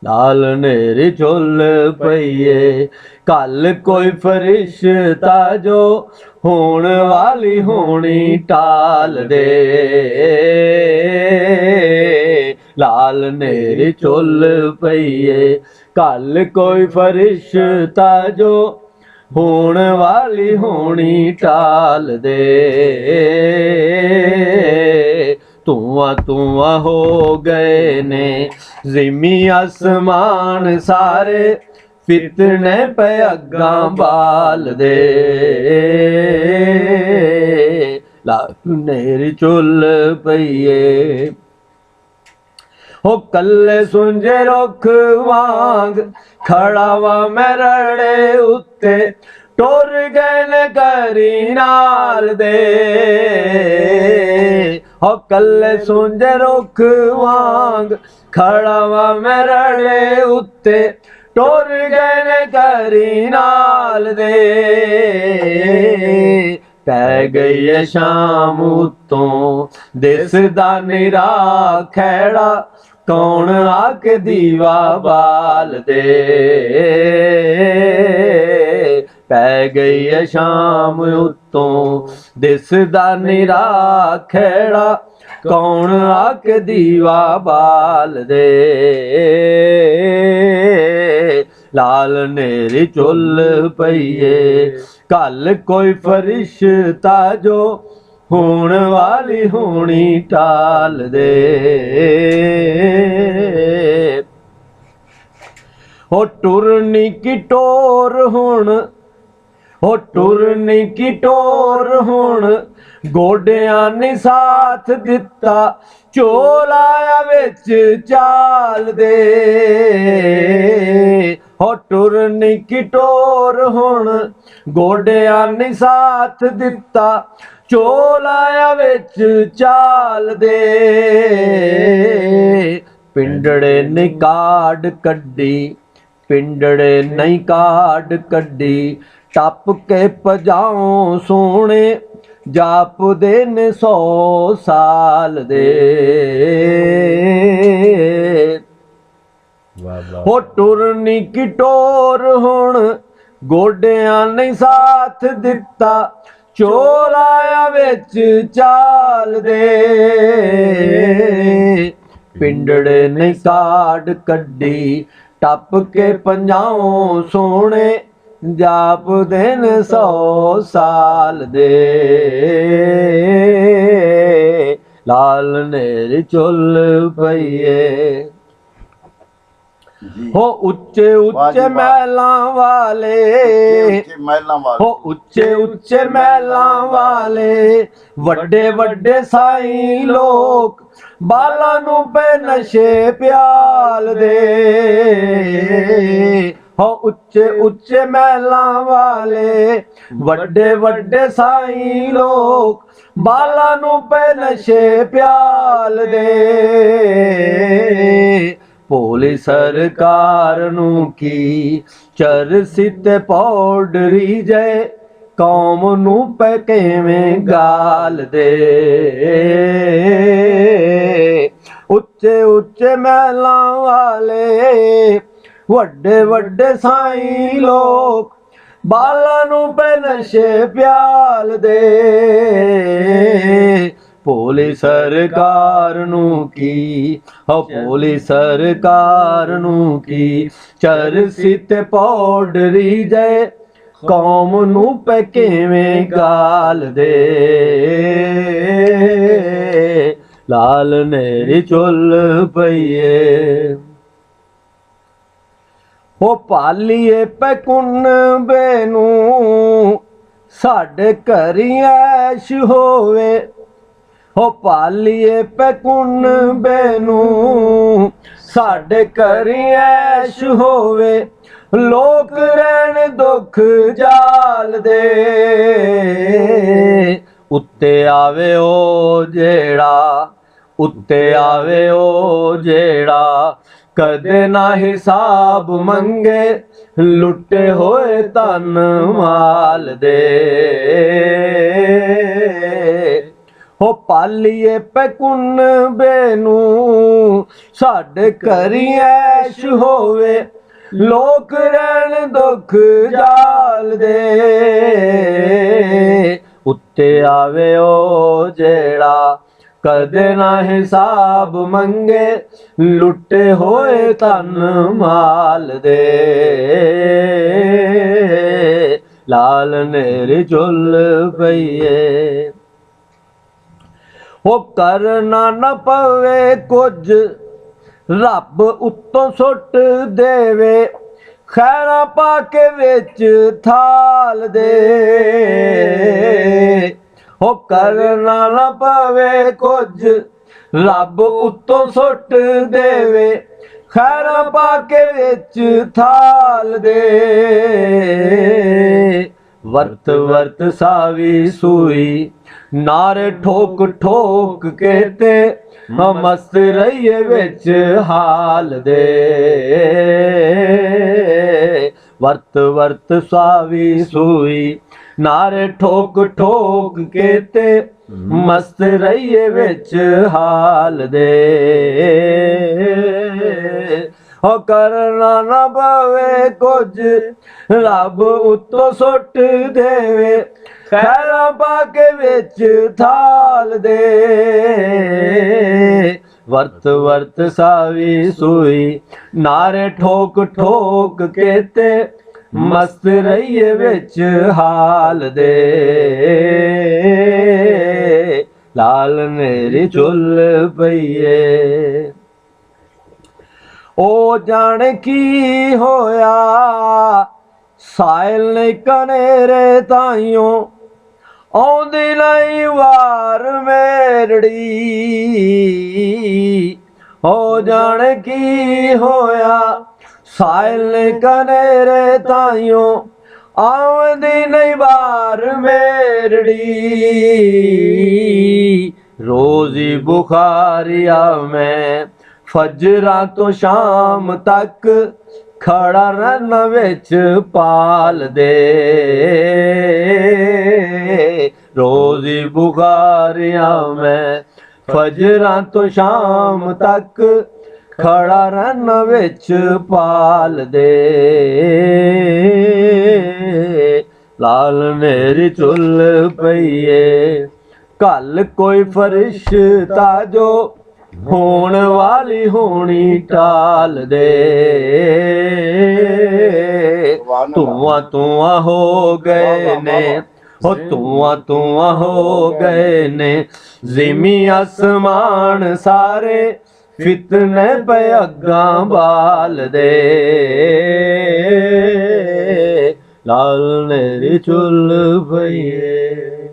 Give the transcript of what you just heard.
लाल नेरी चुल पईए कल कोई फरिश्ता जो होण वाली होनी टाल दे। लाल नेरी चुल पईए कल कोई फरिश्ता जो होण वाली होनी टाल दे। धुआं धुआं हो गए ने ज़िमी आसमान सारे फितने पे अग्गा बाल दे। लाल नेरी चुल पईए हो कल्ले सुंजे रुख वांग खड़ा वा मेरड़े उत्ते टुर गए ने करी नाल दे। हो कल्ले सुंजे रुख वांग खड़ा वा मेरड़े उत्ते टुर गए ने करी नाल दे। पै गई है शाम उत्तों दिसदा निरा खैड़ा कौन आके दीवा बाल दे। पै गई है शाम उत्तों दिसदा निरा खैड़ा कौन आके दीवा बाल दे। लाल नेरी चुल पईए कल कोई फरिश्ता जो होण वाली होनी टाल दे। हो टुरनी की टोर हुण हो टुरनी की टोर हुण गोडियां ने साथ दिता चोल आया विच चाल दे। हो टुरनी की टोर हुण गोडियां ने साथ दिता चोल आया विच चाल दे। पिंडड़े ने काड कड्डी पिंडड़े नहीं काड कड्डी टप के पजाओ सोने जाप दे ने 100 साल दे। हो टुरनी की टोर हुण गोडियां ने साथ दिता चोल आया विच चाल दे। पिंडड़े ने काड कड्डी टप के पंजाओ सोने जाप दिन 100 साल दे। लाल नेरी चुल पईए हो उच्चे उच्चे महलां वाले हो उच्चे उच्चे महलां वाले वड्डे वड्डे साईं लोग बालां नूं पे नशे प्याल दे। हो उच्चे उच्चे महलां वाले वड्डे वड्डे साईं लोग बालां नूं पे नशे प्याल दे। भोली सरकार नू की चरसी ते पौडरी जय कौम नू पे किवें गाल दे। उच्चे उच्चे महलां वाले वड्डे वड्डे साईं लोग बालां नू पे नशे प्याल दे। भोली सरकार नू की हो भोली सरकार नू की चरसी ते पौडरी जय कौम नू पे किवें गाल दे। लाल नेरी चुल पईए हो पालीए पे कुनबे नू साडे घरी ऐश होवे। हो पालीए पे कुनबे नू साडे घरी ऐश होवे लोक रहन दुख जाल दे। उत्ते आवे ओ जेड़ा उत्ते आवे ओ जेड़ा कदे ना हिसाब मंगे लुटे होए धन माल दे। ਹੋ ਪਾਲੀਏ ਪੈਕੁੰਨ ਬੇਨੂ ਸਾਡੇ ਘਰੀ ਐਸ਼ ਹੋਵੇ ਲੋਕ ਰਹਿਣ ਦੁੱਖ ਜਾਲ ਦੇ ਉੱਤੇ ਆਵੇ ਉਹ ਜਿਹੜਾ ਕਦੇ ਨਾ ਹਿਸਾਬ ਮੰਗੇ ਲੁੱਟੇ ਹੋਏ ਧਨ ਮਾਲ ਦੇ ਲਾਲ ਨੇਰੀ ਝੁੱਲ ਪਈਏ ਉਹ ਕਰਨਾ ਨਾ ਪਵੇ ਕੁਝ ਰੱਬ ਉੱਤੋਂ ਸੁੱਟ ਦੇਵੇ ਖੈਰਾਂ ਪਾ ਕੇ ਵਿੱਚ ਥਾਲ ਦੇ ਹੋ ਕਰਨਾ ਨਾ ਪਵੇ ਕੁਝ ਰੱਬ ਉੱਤੋਂ ਸੁੱਟ ਦੇਵੇ ਖੈਰਾਂ ਪਾ ਕੇ ਵਿੱਚ ਥਾਲ ਦੇ ਵਰਤ ਵਰਤ ਸਾਵੀ ਸੂਈ ਨਾਰੇ ਠੋਕ ਠੋਕ ਕੇ ਤੇ ਮਸਤ ਰਹੀਏ ਵਿੱਚ ਹਾਲ ਦੇ ਵਰਤ ਵਰਤ ਸਾਵੀ ਸੂਈ ਨਾਰੇ ਠੋਕ ਠੋਕ ਕੇ ਤੇ ਮਸਤ ਰਹੀਏ ਵਿੱਚ ਹਾਲ ਦੇ ਹੋ ਕਰਨਾ ਨਾ ਪਵੇ ਕੁਝ ਰੱਬ ਉੱਤੋਂ ਸੁੱਟ ਦੇਵੇ ਖੈਰਾਂ ਪਾ ਕੇ ਵਿੱਚ ਥਾਲ ਦੇ ਵਰਤ ਵਰਤ ਸਾਵੀ ਸੂਈ ਨਾਰੇ ਠੋਕ ਠੋਕ ਕੇ ਤੇ ਮਸਤ ਰਹੀਏ ਵਿੱਚ ਹਾਲ ਦੇ ਲਾਲ ਨੇਰੀ ਝੁੱਲ ਪਈਏ ਉਹ ਜਾਣ ਕੀ ਹੋਇਆ ਸਾਹਿਲ ਨੇ ਕਨੇਰੇ ਤਾਈਓ ਆਉਂਦੀ ਨਹੀਂ ਵਾਰ ਮੇਰੜੀ ਹੋ ਜਾਣ ਕੀ ਹੋਇਆ ਸਾਹਿਲ ਨੇ ਕਨੇਰੇ ਤਾਈਓ ਆਉਂਦੀ ਨਹੀਂ ਵਾਰ ਮੇਰੜੀ ਰੋਜ਼ੀ ਬੁਖਾਰੀਆ ਮੈਂ ਫਜਰਾਂ ਤੋਂ ਸ਼ਾਮ ਤੱਕ ਖੜਾ ਰਹਿਣਾ ਵਿੱਚ ਪਾਲ ਦੇ ਰੋਜ਼ੀ ਬੁਖਾਰੀਆ ਮੈਂ ਫਜਰਾਂ ਤੋਂ ਸ਼ਾਮ ਤੱਕ ਖੜਾ ਰਹਿਣਾ ਵਿੱਚ ਪਾਲ ਦੇ ਲਾਲ ਨੇਰੀ ਝੁੱਲ ਪਈਏ ਕੱਲ ਕੋਈ ਫਰਿਸ਼ਤਾ ਜੋ ਹੋਣ ਵਾਲੀ ਹੋਣੀ ਟਾਲ ਦੇ ਧੂਆਂ ਧੂਆਂ ਹੋ ਗਏ ਨੇ ਹੋ ਧੂਆਂ ਧੂਆਂ ਹੋ ਗਏ ਨੇ ਜ਼ਿਮੀ ਅਸਮਾਨ ਸਾਰੇ ਫਿਤਨੇ ਪਏ ਅੱਗਾਂ ਬਾਲ ਦੇ ਲਾਲ ਨੇਰੀ ਝੁੱਲ ਪਈਏ